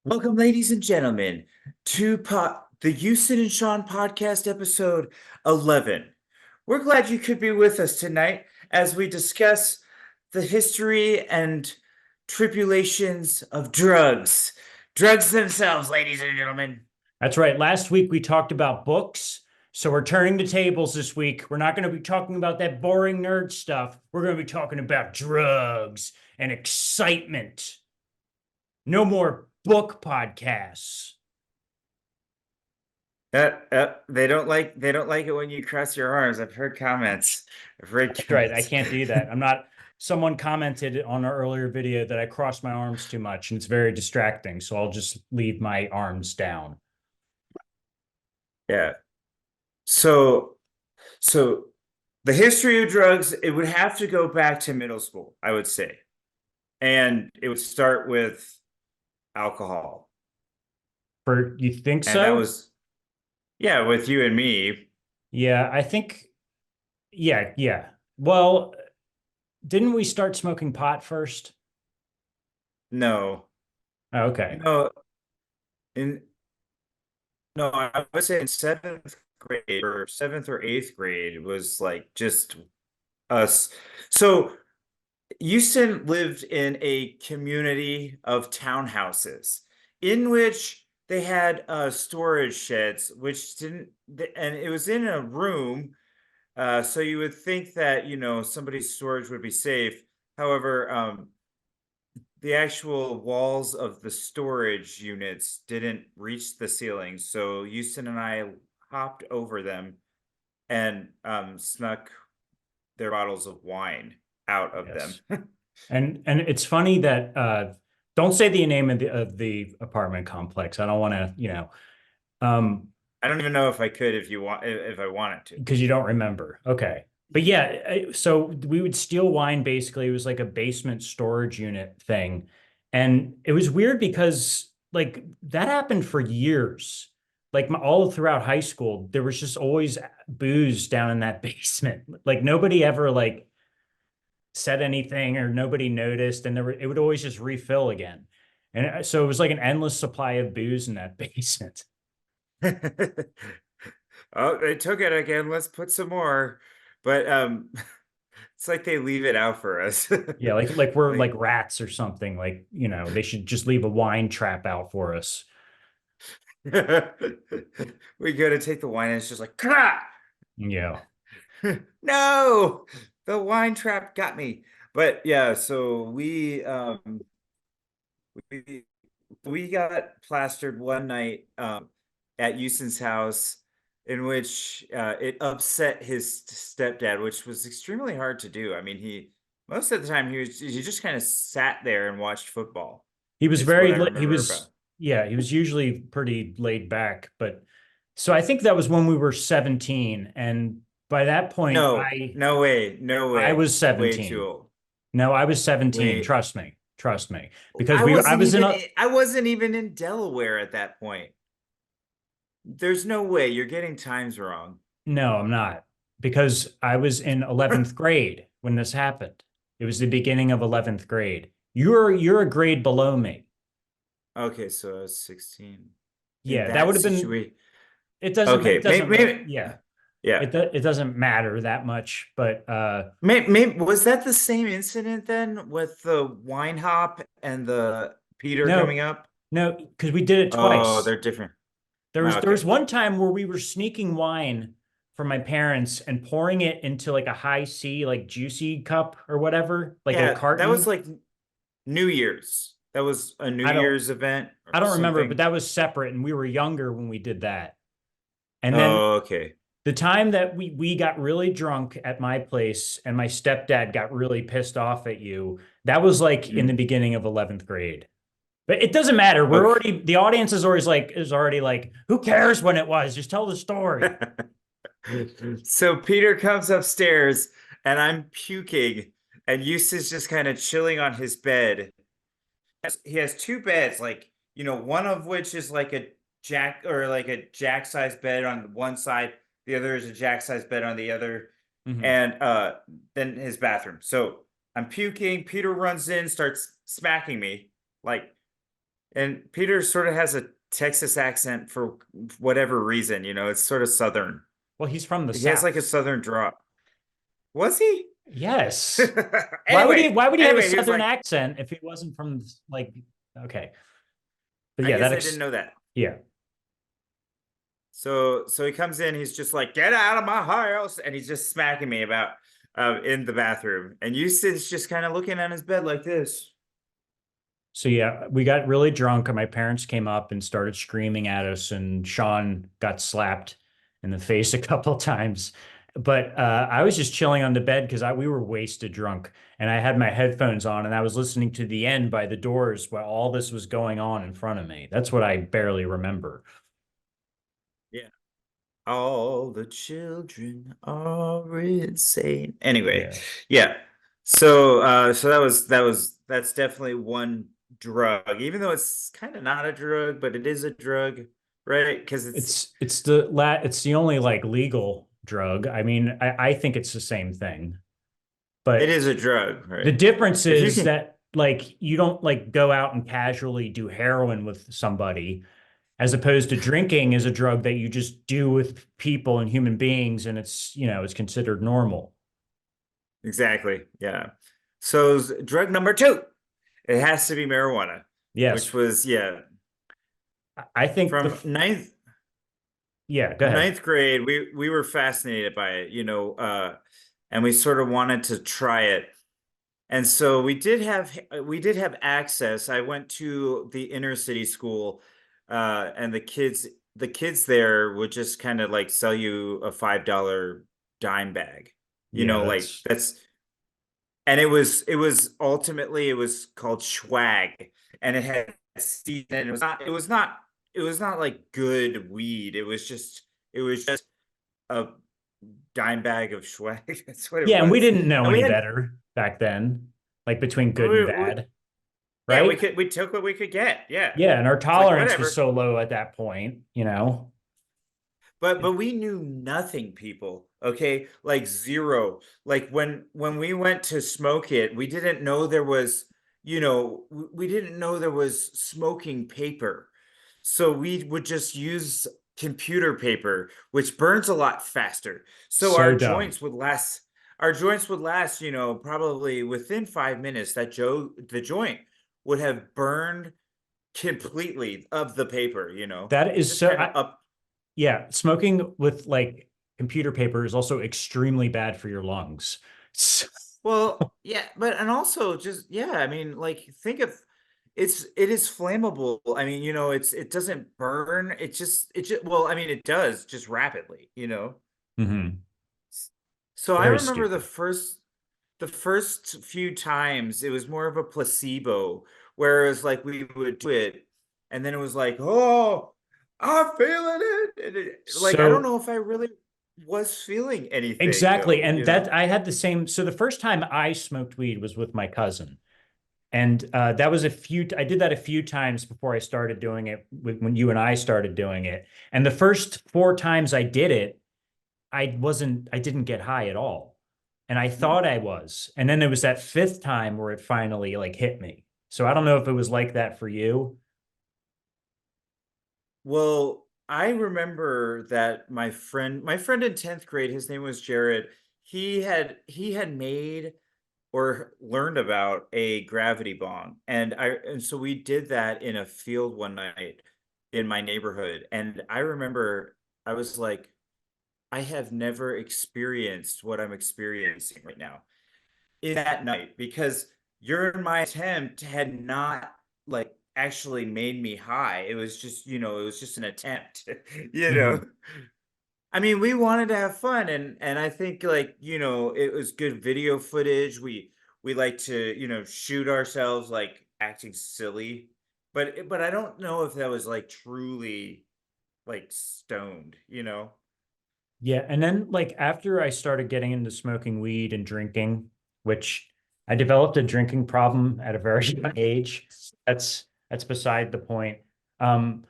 Welcome, ladies and gentlemen, to the Houston and Sean podcast episode 11. We're glad you could be with us tonight as we discuss the history and tribulations of drugs. Drugs themselves, ladies and gentlemen. That's right. Last week we talked about books. So we're turning the tables this week. We're not going to be talking about that boring nerd stuff. We're going to be talking about drugs and excitement. No more book podcasts. They don't like it when you cross your arms. I've heard comments. I've read That's right. I comments. can't do that. I'm not. Someone commented on our earlier video that I cross my arms too much and it's very distracting. So I'll just leave my arms down. Yeah. So so the history of drugs, it would have to go back to middle school, I would say. And it would start with alcohol. You think And that so? was, yeah, with you and me. Yeah, I think. Yeah, yeah. Well, didn't we start smoking pot first? No, Oh, okay. no, in no, I would say in seventh grade or seventh or eighth grade was like just us. So Houston lived in a community of townhouses in which they had storage sheds, which didn't, and it was in a room. So you would think that, somebody's storage would be safe. However, the actual walls of the storage units didn't reach the ceiling. So Houston and I hopped over them and snuck their bottles of wine out of them. Yes. And it's funny that don't say the name of the apartment complex. I don't want to, um I don't even know if I could if I wanted to. because you don't remember. Okay. But yeah, so we would steal wine basically. It was like a basement storage unit thing. And it was weird because like that happened for years. Like all throughout high school, there was just always booze down in that basement. Like nobody ever like said anything or nobody noticed, and it would always just refill again. And so it was like an endless supply of booze in that basement. Oh, they took it again. Let's put some more. But it's like they leave it out for us. Yeah, like we're like Like rats or something. Like, they should just leave a wine trap out for us. we go to take the wine and it's just like, "Kah!" Yeah. No, the wine trap got me. But yeah, so we we got plastered one night at Houston's house in which it upset his stepdad, which was extremely hard to do. I mean, he most of the time he just kind of sat there and watched football. He was Is what very I he remember about. was yeah, he was usually pretty laid back, but so I think that was when we were 17, and by that point No, no way, no I way. was Way too 17. old. No, I was 17. Wait, Trust me. Trust me. Because I was in a I wasn't even in Delaware at that point. There's no way you're getting times wrong. No, I'm not. Because I was in 11th grade when this happened. It was the beginning of 11th grade. You're a grade below me. Okay, so I was 16 in Yeah, that that would have been situation. it Okay, doesn't yeah. yeah. It doesn't matter that much, but Maybe was that the same incident then with the wine hop and the Peter no. coming up? No, because we did it Oh, twice. they're different. There was Okay. one time where we were sneaking wine from my parents and pouring it into like a high C, like juicy cup or whatever, like a Yeah, that was carton. like New Year's. That was a New I don't Year's event or I don't remember, but something. that was separate and we were younger when we did that. And then Oh, okay. the time that we got really drunk at my place and my stepdad got really pissed off at you, that was like in the Mm, beginning of 11th grade. But it doesn't matter. okay. The audience is already like, who cares when it was? Just tell the story. So Peter comes upstairs and I'm puking and Eustace just kind of chilling on his bed. He has two beds, like, one of which is like a jack size bed on one side, the other is a jack size bed on the other, Mhm. and then his bathroom. So I'm puking, Peter runs in, starts smacking me, like And Peter sort of has a Texas accent for whatever reason, it's sort of Southern. Well, he's from the He has like a South. Southern drop. Was he? Yes. Anyway, Why would he have a he was Southern like, accent if he wasn't from like, okay. But I yeah, guess I didn't know that. yeah. So he comes in, he's just like, get out of my house, and he's just smacking me about in the bathroom. And Eustace just kind of looking on his bed like this. So yeah, we got really drunk and my parents came up and started screaming at us and Sean got slapped in the face a couple times. But I was just chilling on the bed because we were wasted drunk and I had my headphones on and I was listening to The End by The Doors while all this was going on in front of me. That's what I barely remember. Yeah. All the children are insane. Anyway, Yeah. yeah. So that's definitely one drug, even though it's kind of not a drug, but it is a drug, right? Because It's the only like legal drug. I mean, I think it's the same thing. it But is a drug, the right? difference If you is can, that like you don't like go out and casually do heroin with somebody as opposed to drinking is a drug that you just do with people and human beings and it's considered normal. exactly, yeah. So drug number two, it has to be marijuana, Yes. which was yeah, I think from yeah, go ahead. ninth grade, we were fascinated by it, and we sort of wanted to try it. And so we did have access. I went to the inner city school, and the kids there would just kind of like sell you a $5 dime bag. Yeah, Like that's that's and it was called swag, and it had seed, and it was not like good weed. It was just a dime bag of swag. That's what it yeah, and we was. didn't know And we any had better back then, like between good and we, we, bad, yeah, we right? could we took what we could get. Yeah. Yeah, and our It's like tolerance was whatever. so low at that point. But we knew nothing, people. Okay? Like zero. Like when we went to smoke it, we didn't know there was, we didn't know there was smoking paper. So we would just use computer paper, which burns a lot faster. So So dumb. our joints would last, probably within 5 minutes, the joint would have burned completely of the paper, That is just so kind of up. yeah, smoking with like computer paper is also extremely bad for your lungs. So, Well, yeah, but and also just yeah, I mean, like think of it is flammable. I mean, it doesn't burn. It just well, I mean, it does just rapidly. mhm. So I Very remember the stupid. first few times it was more of a placebo, whereas like we would do it, and then it was like, oh, I'm feeling it. Like I don't So know if I really was feeling anything exactly. though, And that I had the same. So the first time I smoked weed was with my cousin. And I did that a few times before I started doing it when you and I started doing it. And the first four times I did it, I didn't get high at all. And I Hmm. thought I was. And then there was that fifth time where it finally like hit me. So I don't know if it was like that for you. Well, I remember that my friend in 10th grade, his name was Jared. He had made or learned about a gravity bong. And so we did that in a field one night in my neighborhood. And I remember I was like, I have never experienced what I'm experiencing right now in that night because your my attempt had not like actually made me high. It was just an attempt. you know. Mhm. I mean, we wanted to have fun, and I think like, it was good video footage. We like to, shoot ourselves like acting silly. But I don't know if that was like truly like stoned. Yeah. And then like after I started getting into smoking weed and drinking, which I developed a drinking problem at a very young age. That's beside the point. Um,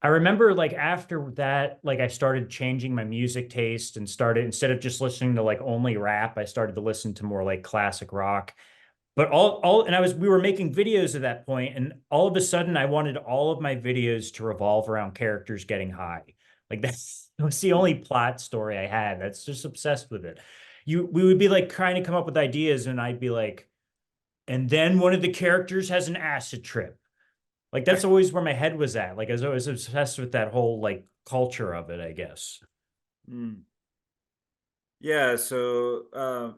I remember like after that, like I started changing my music taste and started instead of just listening to like only rap, I started to listen to more like classic rock. But and we were making videos at that point, and all of a sudden I wanted all of my videos to revolve around characters getting high. Like that was the only plot story I had. That's just obsessed with it. We would be like trying to come up with ideas, and I'd be like, and then one of the characters has an acid trip. Like that's always where my head was at. Like I was always obsessed with that whole like culture of it, I guess. Mm. Yeah, so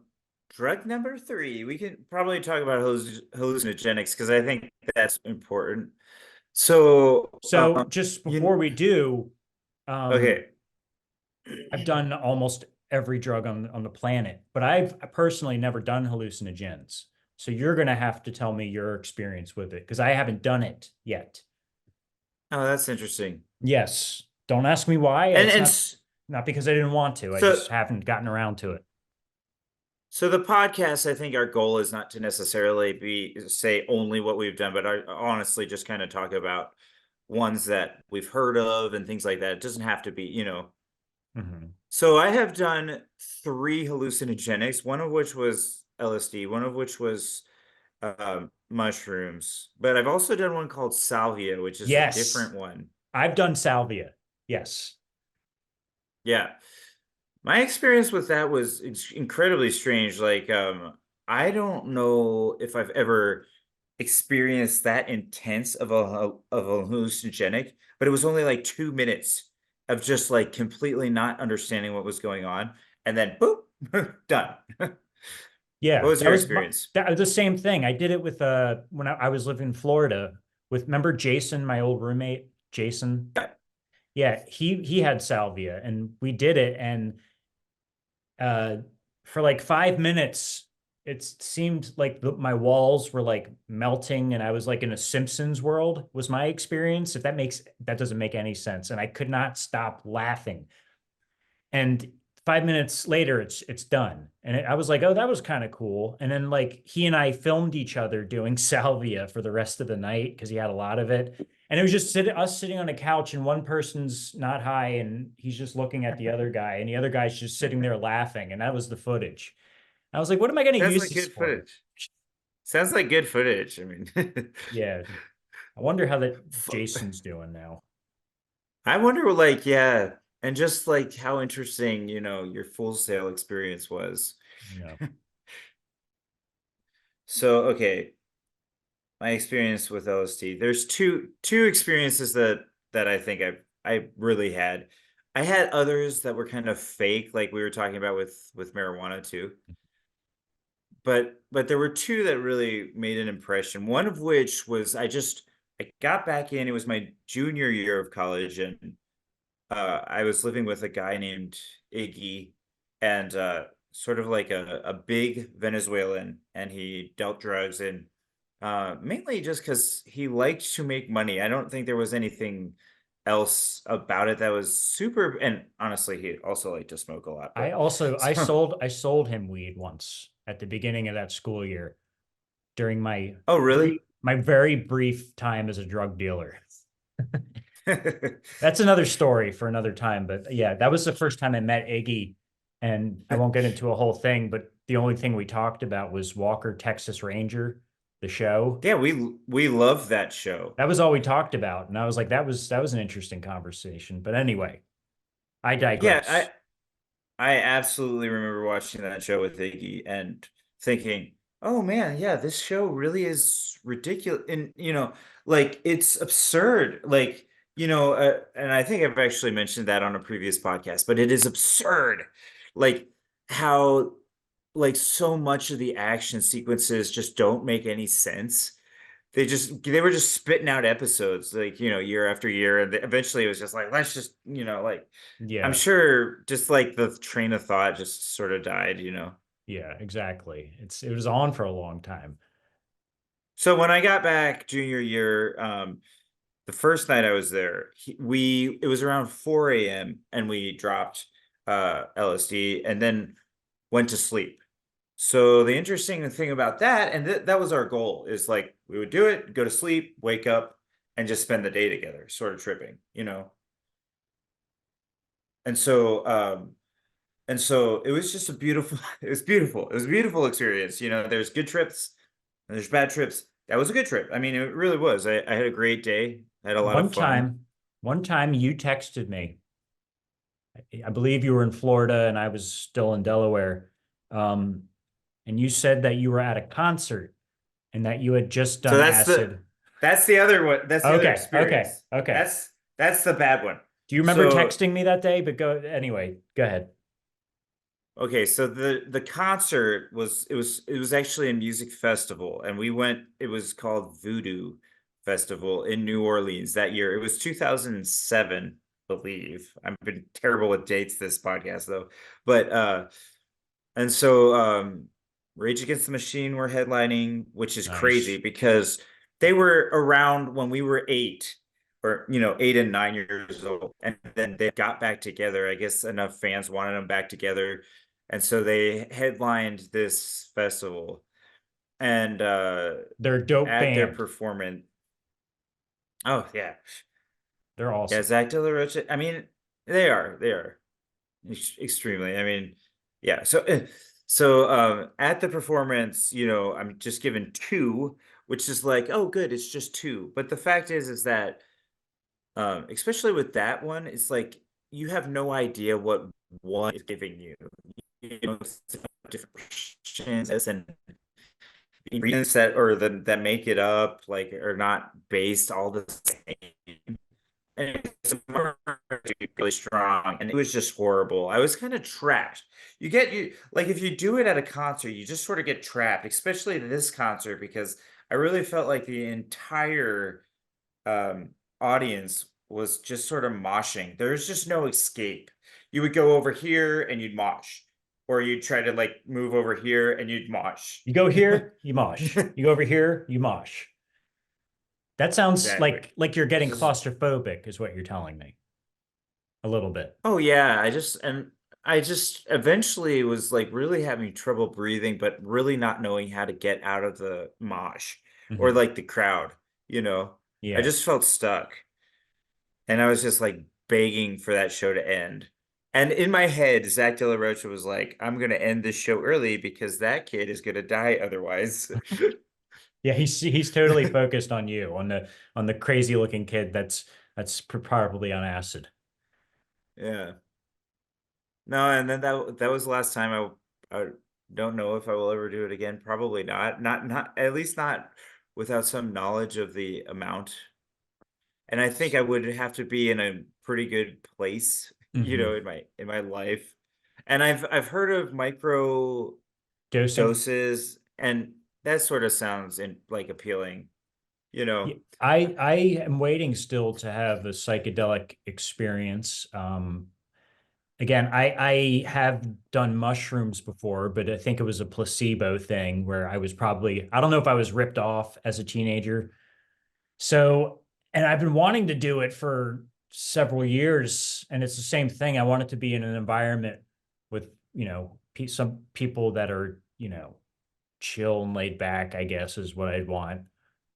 drug number three, we can probably talk about hallucinogenics because I think that's important. So, So just before you we do, um, okay. I've done almost every drug on the planet, but I've personally never done hallucinogens. So you're gonna have to tell me your experience with it because I haven't done it yet. Oh, that's interesting. Yes. Don't ask me why. And It's and not because I didn't want to. I so just haven't gotten around to it. so the podcast, I think our goal is not to necessarily be say only what we've done, but honestly just kind of talk about ones that we've heard of and things like that. It doesn't have to be, Mhm. So I have done three hallucinogenics, one of which was LSD, one of which was mushrooms, but I've also done one called salvia, which is a Yes, different one. I've done salvia. Yes. Yeah. My experience with that was incredibly strange. Like, I don't know if I've ever experienced that intense of a hallucinogenic, but it was only like 2 minutes of just like completely not understanding what was going on, and then boop, done. What Yeah, was your experience? that was the same thing. I did it with when I was living in Florida with remember Jason, my old roommate, Jason. Yeah, Yeah, he had salvia and we did it and uh for like 5 minutes it seemed like my walls were like melting and I was like in a Simpsons world was my experience. If that doesn't make any sense. And I could not stop laughing. And 5 minutes later it's done and I was like, oh, that was kind of cool. And then like he and I filmed each other doing salvia for the rest of the night because he had a lot of it, and it was just us sitting on a couch and one person's not high and he's just looking at the other guy and the other guy's just sitting there laughing, and that was the footage. I was like, what am I going to sounds use like this good for? footage. Sounds like good footage. I mean, Yeah, I wonder how that Jason's doing now. I wonder, like, yeah, and just like how interesting, your Full Sail experience was. Yeah. So, okay, my experience with LSD. There's two experiences that I think I really had. I had others that were kind of fake, like we were talking about with marijuana too. But there were two that really made an impression. One of which was I got back in. It was my junior year of college, and I was living with a guy named Iggy, and sort of like a big Venezuelan, and he dealt drugs, and mainly just because he liked to make money. I don't think there was anything else about it that was super. And honestly, he also liked to smoke a lot. I But also so, I sold him weed once at the beginning of that school year during oh really? my very brief time as a drug dealer. That's another story for another time. But yeah, that was the first time I met Iggy. And I won't get into a whole thing, but the only thing we talked about was Walker, Texas Ranger, the show. Yeah, we love that show. That was all we talked about. And I was like, that was an interesting conversation. But anyway, I Yeah, digress. I absolutely remember watching that show with Iggy and thinking, "Oh man, yeah, this show really is ridiculous." And like it's absurd. Like, and I think I've actually mentioned that on a previous podcast, but it is absurd. Like how like so much of the action sequences just don't make any sense. They were just spitting out episodes like, year after year, and eventually it was just like, let's just, like I'm Yeah. sure just like the train of thought just sort of died. Yeah, exactly. It was on for a long time. So when I got back junior year, the first night I was there, it was around 4 a.m. and we dropped LSD and then went to sleep. So the interesting thing about that, and that was our goal, is like we would do it, go to sleep, wake up, and just spend the day together, sort of tripping. And so it was just a beautiful, it was beautiful. It was a beautiful experience. There's good trips, And there's bad trips. That was a good trip. I mean, it really was. I had a great day. I had a lot of One fun. time, one time you texted me. I believe you were in Florida and I was still in Delaware. Um, and you said that you were at a concert and that you had just So done acid. that's the other one. That's the other Okay, okay, experience. okay. That's the bad one. Do you remember So texting me that day? But go anyway, go ahead. okay, so the concert was it was actually a music festival, and we went. It was called Voodoo Festival in New Orleans that year. It was 2007, I believe. I've been terrible with dates this podcast though, but and so Rage Against the Machine were headlining, which is crazy Nice. because they were around when we were eight, or 8 and 9 years old, and then they got back together. I guess enough fans wanted them back together, and so they headlined this festival. And They're a dope at their band. performance, oh yeah, They're yeah, awesome. Zach De La Rocha. I mean, they are extremely. I mean, yeah. So at the performance, I'm just given two, which is like, oh, good, it's just two. But the fact is that especially with that one, it's like you have no idea what one is giving you. It's different questions and ingredients that make it up, like, are not based all the same. And it's really strong, and it was just horrible. I was kind of trapped. You like, if you do it at a concert, you just sort of get trapped, especially this concert, because I really felt like the entire um audience was just sort of moshing. There's just no escape. You would go over here and you'd mosh, or you'd try to like move over here and you'd mosh. You go here, you mosh. You go over here, you mosh. That sounds Exactly. like you're getting claustrophobic, is what you're telling me. A little bit. Oh yeah, I just eventually was like really having trouble breathing, but really not knowing how to get out of the mosh or Mhm. like the crowd, you know. I Yeah. just felt stuck, and I was just like begging for that show to end. And in my head, Zach De La Rocha was like, "I'm gonna end this show early because that kid is gonna die otherwise." Yeah, he's totally focused on you, on the crazy looking kid that's probably on acid. Yeah. No, and then that was the last time. I don't know if I will ever do it again. Probably not. Not at least not without some knowledge of the amount. And I think I would have to be in a pretty good place, Hmm. in my life. And I've heard of micro Dosing. doses, and that sort of sounds like appealing, you Yeah, know. I am waiting still to have a psychedelic experience. Again, I have done mushrooms before, but I think it was a placebo thing where I don't know if I was ripped off as a teenager. So, and I've been wanting to do it for several years, and it's the same thing. I want it to be in an environment with, some people that are, chill and laid back, I guess is what I'd want.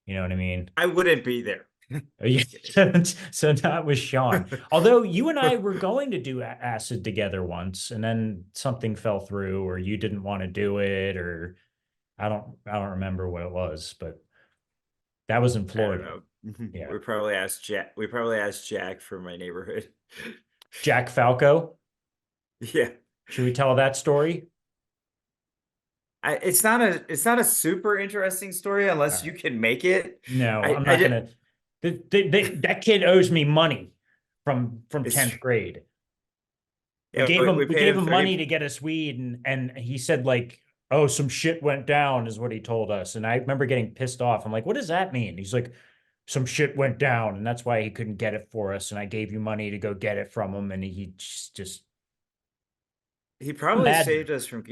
You know what I mean? I wouldn't be there. Yeah. Just kidding. So not with Sean. Although you and I were going to do acid together once, and then something fell through, or you didn't want to do it, or I don't remember what it was, but that was in I don't Florida. know. Yeah. We probably asked Jack from my neighborhood. Jack Falco. Yeah. Should we tell that story? It's not a super interesting story All unless you right. can make it. No, I'm I not did. gonna. That kid owes me money from It's 10th grade. We yeah. gave We, him we we paid gave him him money 30. to get us weed, and he said like, "Oh, some shit went down," is what he told us. And I remember getting pissed off. I'm like, "What does that mean?" He's like, "Some shit went down, and that's why he couldn't get it for us. And I gave you money to go get it from him, and he just He I'm probably mad." saved us from.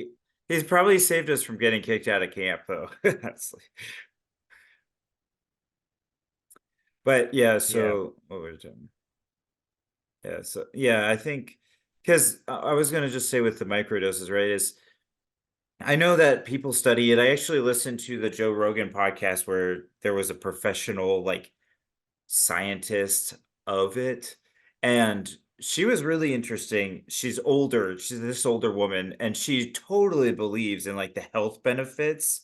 He's probably saved us from getting kicked out of camp, though. Honestly. But yeah. Yeah. So what was it? Yeah. So yeah, I think because I was gonna just say with the microdoses, right? Is I know that people study it. I actually listened to the Joe Rogan podcast where there was a professional like scientist of it, and she was really interesting. She's older. She's this older woman, and she totally believes in like the health benefits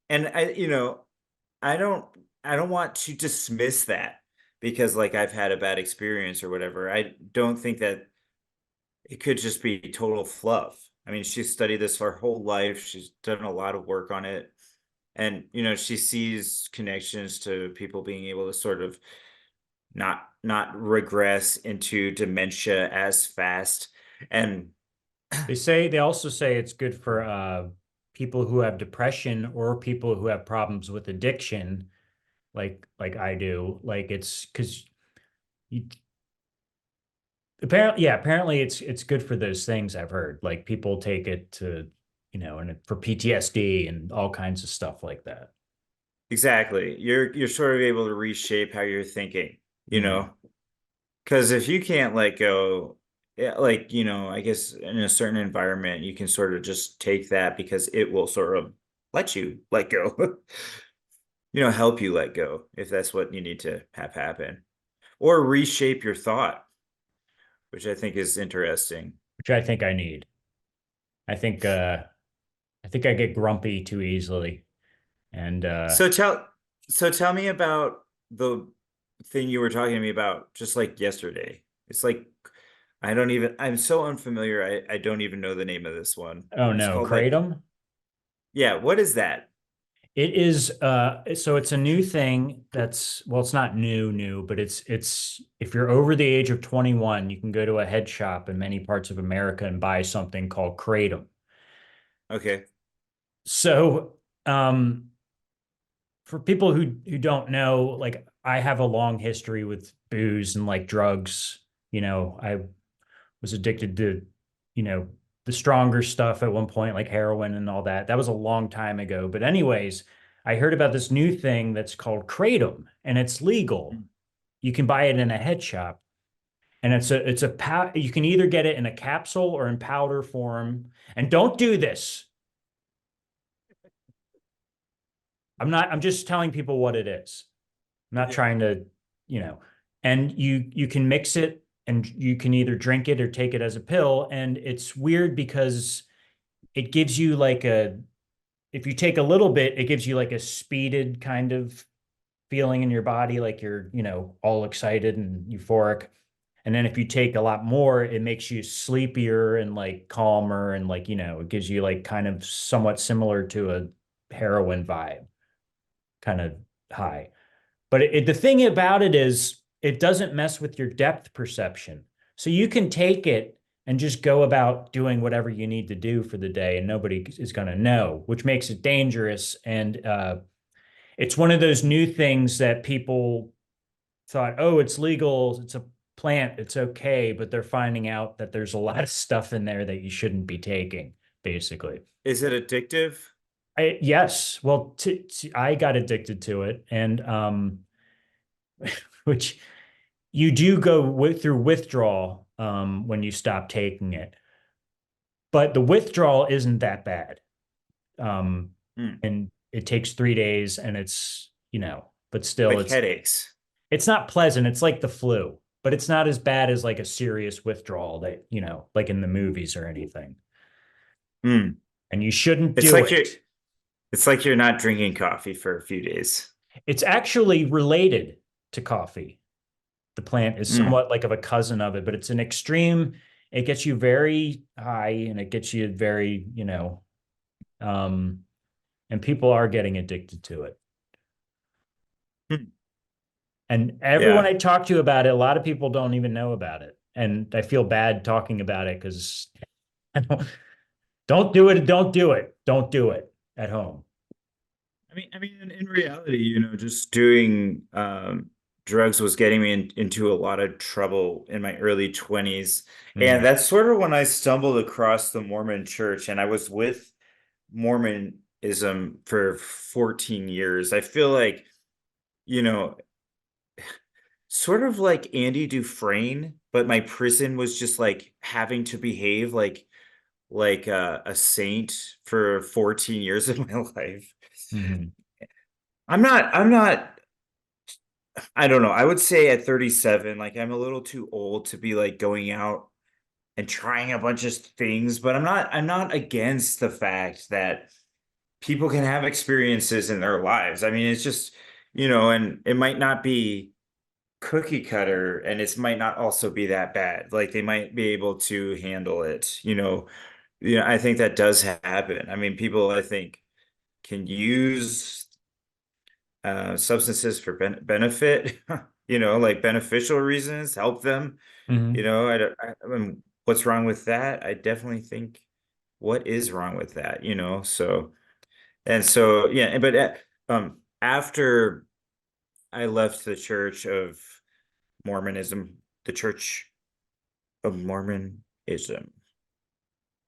and I don't I don't want to dismiss that because like I've had a bad experience or whatever. I don't think that it could just be total fluff. I mean, she's studied this her whole life. She's done a lot of work on it. And she sees connections to people being able to sort of not regress into dementia as fast. And They also say it's good for people who have depression or people who have problems with addiction, like I do. Like it's because you apparently it's good for those things I've heard. Like people take it to, and for PTSD and all kinds of stuff like that. exactly, you're sort of able to reshape how you're thinking, you Mm. know? Because if you can't let go, yeah, like, I guess in a certain environment, you can sort of just take that because it will sort of let you let go, help you let go if that's what you need to have happen, or reshape your thought, which I think is interesting. Which I think I need. I think I think I get grumpy too easily. And So tell me about the thing you were talking to me about just like yesterday. It's like I'm so unfamiliar. I don't even know the name of this one. oh It's no, called like, kratom. yeah, what is that? It is so it's a new thing that's, well, it's not new, but it's if you're over the age of 21, you can go to a head shop in many parts of America and buy something called kratom. Okay. So for people who don't know, like I have a long history with booze and like drugs. I was addicted to, you know, the stronger stuff at one point, like heroin and all that. That was a long time ago. But anyways, I heard about this new thing that's called kratom, and it's legal. Mm. You can buy it in a head shop, and you can either get it in a capsule or in powder form. And don't do this. I'm just telling people what it is. I'm not Yeah. trying to, you know, and you can mix it and you can either drink it or take it as a pill. And it's weird because it gives you like if you take a little bit, it gives you like a speeded kind of feeling in your body, like you're, all excited and euphoric. And then if you take a lot more, it makes you sleepier and like calmer and like, it gives you like kind of somewhat similar to a heroin vibe, kind of high. But the thing about it is, it doesn't mess with your depth perception. So you can take it and just go about doing whatever you need to do for the day, and nobody is going to know, which makes it dangerous. And it's one of those new things that people thought, oh, it's legal, it's a plant, it's okay, but they're finding out that there's a lot of stuff in there that you shouldn't be taking, basically. Is it addictive? Yes, well, I got addicted to it, and which you do go through withdrawal when you stop taking it, but the withdrawal isn't that bad. Um, Hmm. and it takes 3 days, and it's, but still, Like headaches? it's not pleasant. It's like the flu, but it's not as bad as like a serious withdrawal that, like in the movies or anything. Hmm. And you shouldn't It's do like you're it. it's like you're not drinking coffee for a few days. It's actually related to coffee. The plant is Hmm. somewhat like of a cousin of it, but it's an extreme. It gets you very high and it gets you very, um, and people are getting addicted to it. Hmm. And everyone Yeah. I talk to about it, a lot of people don't even know about it. And I feel bad talking about it because I don't do it. Don't do it. Don't do it at home. I mean, in reality, just doing drugs was getting me into a lot of trouble in my early 20s. And Mm, that's sort of when I stumbled across the Mormon church, and I was with Mormonism for 14 years. I feel like, you know, sort of like Andy Dufresne, but my prison was just like having to behave like a saint for 14 years of my life. mhm. I'm not I don't know. I would say at 37, like I'm a little too old to be like going out and trying a bunch of things, but I'm not against the fact that people can have experiences in their lives. I mean, it's just, and it might not be cookie cutter, and it might not also be that bad. Like they might be able to handle it, I think that does happen. I mean, people, I think, can use substances for benefit, like beneficial reasons, help them. Mhm. I mean, what's wrong with that? I definitely think what is wrong with that, So, and so, yeah, but after I left the Church of Mormonism, the Church of Mormonism.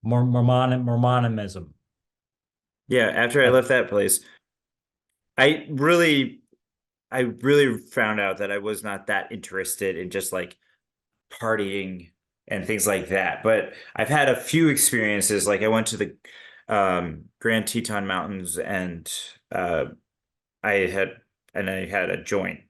Mormonism. Yeah, after I Uh, left that place, I really I really found out that I was not that interested in just like partying and things like that. But I've had a few experiences. Like I went to the Grand Teton Mountains and I had I had a joint,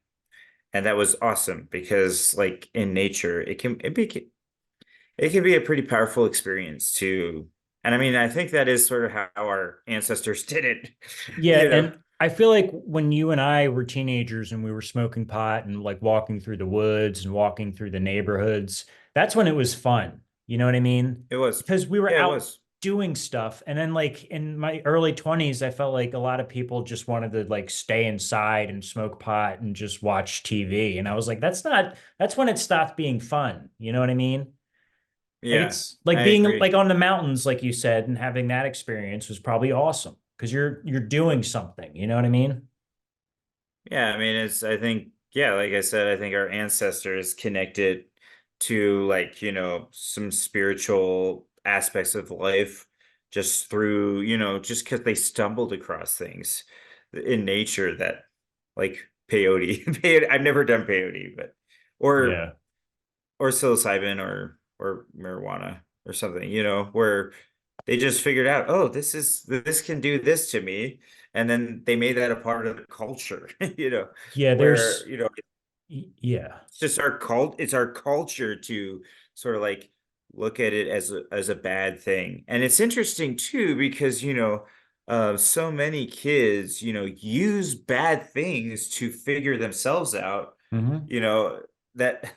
and that was awesome because like in nature, it can be a pretty powerful experience too. And I mean, I think that is sort of how our ancestors did it, Yeah, you know. and I feel like when you and I were teenagers and we were smoking pot and like walking through the woods and walking through the neighborhoods, that's when it was fun. You know what I mean? It was. Because we were Yeah, it out was. doing stuff. And then like in my early 20s, I felt like a lot of people just wanted to like stay inside and smoke pot and just watch TV. And I was like, that's when it stopped being fun. You know what I mean? Like Yeah, it's I like being agree. like on the mountains, like you said, and having that experience was probably awesome because you're doing something. You know what I mean? Yeah, I mean, I think, yeah, like I said, I think our ancestors connected to like, some spiritual aspects of life just through, just because they stumbled across things in nature that like peyote. Peyote, I've never done peyote, but or Yeah. or psilocybin or marijuana or something, where they just figured out, oh, this can do this to me, and then they made that a part of the culture, Yeah, where yeah. it's just it's our culture to sort of like look at it as a bad thing. And it's interesting too because so many kids use bad things to figure themselves out, Hmm. you know that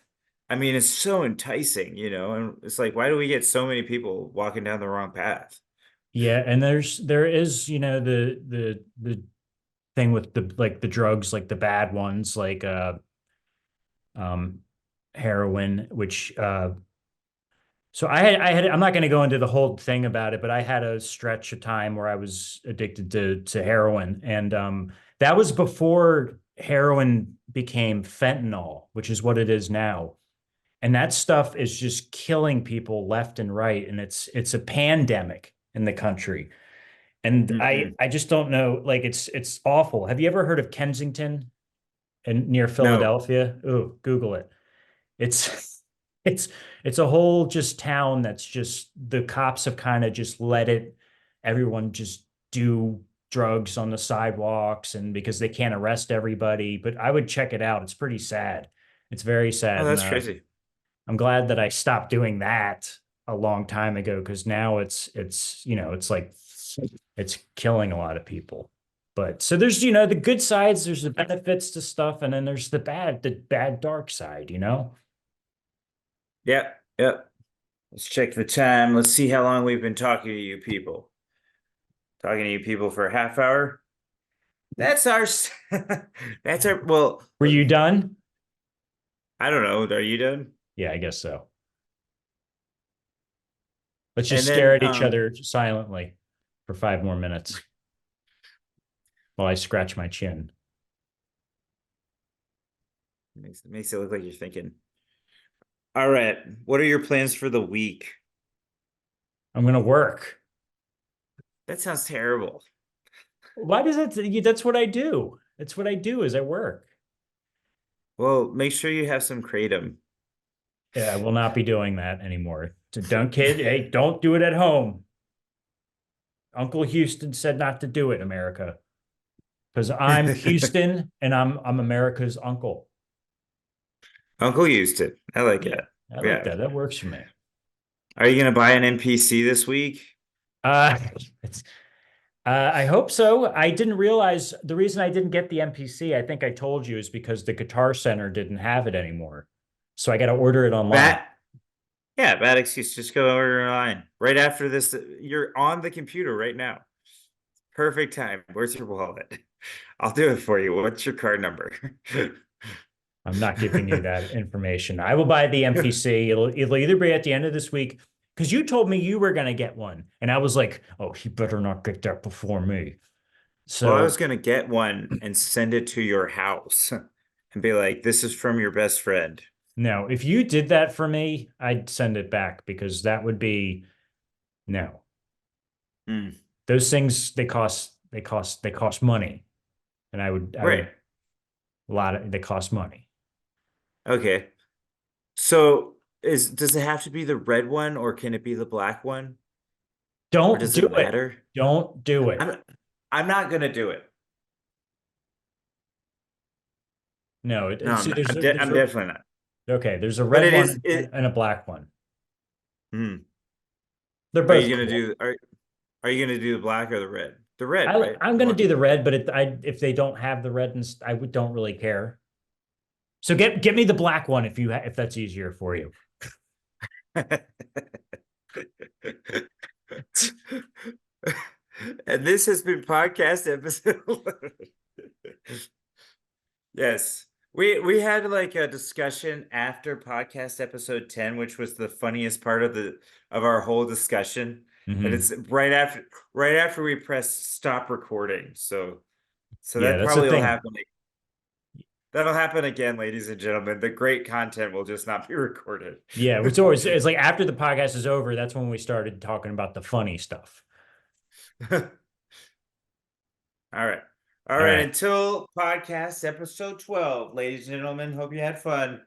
I mean it's so enticing, and it's like, why do we get so many people walking down the wrong path? Yeah, and there is, the thing with the like the drugs, like the bad ones, like um heroin, which so I'm not going to go into the whole thing about it, but I had a stretch of time where I was addicted to heroin, and that was before heroin became fentanyl, which is what it is now. And that stuff is just killing people left and right, and it's a pandemic in the country. And Mm-mm. I just don't know, like it's awful. Have you ever heard of Kensington and near No. Philadelphia? Oh, Google it. It's it's it's a whole just town that's just the cops have kind of just let it everyone just do drugs on the sidewalks and because they can't arrest everybody. But I would check it out. It's pretty sad. It's very Oh, sad. And that's crazy. I'm glad that I stopped doing that a long time ago because now it's like it's killing a lot of people. But so there's the good sides, there's the benefits to stuff, and then there's the bad dark side. Yep, yep. Let's check the time. Let's see how long we've been talking to you people. Talking to you people for a half hour. That's our, that's our, well, Were you done? I don't know. Are you done? Yeah, I guess so. Let's just And stare then, at each other silently for 5 more minutes while I scratch my chin. makes it look like you're thinking. All right. What are your plans for the week? I'm gonna work. That sounds terrible. Why does it? That's what I do. That's what I do is I work. Well, make sure you have some kratom. Yeah, I will not be doing that anymore. So don't kid. Hey, don't do it at home. Uncle Houston said not to do it, America. Because I'm Houston and I'm America's uncle. Uncle used it. I like Yeah, that. I like Yeah. that. That works for me. Are you gonna buy an NPC this week? Uh it's I hope so. I didn't realize the reason I didn't get the MPC, I think I told you, is because the Guitar Center didn't have it anymore. So I got to order it online. That Yeah, bad excuse. Just go over online right after this. You're on the computer right now. Perfect time. Where's your wallet? I'll do it for you. What's your card number? I'm not giving you that information. I will buy the MPC. It'll either be at the end of this week because you told me you were going to get one, and I was like, oh, he better not get that before me. Well, I was So gonna get one and send it to your house and be like, "This is from your best friend." no, if you did that for me, I'd send it back because that would be no. Mm, Those things they cost money, and I would right. a lot of they cost money. Okay. So does it have to be the red one or can it be the black one? Or Don't does do it it. matter? Don't do it. I'm I'm not gonna do it. No, No, I'm see, not. I'm definitely not. okay, there's a But red it one is it. and a black one. Hmm. They're Are both you gonna cool. do are you gonna do the black or the red? The red, right? I'm You gonna want do the red, but if they don't have the red, and don't really care. So get me the black one if that's easier for you. And this has been podcast episode. Yes. We had like a discussion after podcast episode 10, which was the funniest part of our whole discussion. And Hmm. it's right after we press stop recording. So Yeah, that that's the probably will thing. happen. That'll happen again, ladies and gentlemen. The great content will just not be recorded. Yeah, it's like after the podcast is over, that's when we started talking about the funny stuff. All right. All All right. right. Until podcast episode 12, ladies and gentlemen, hope you had fun.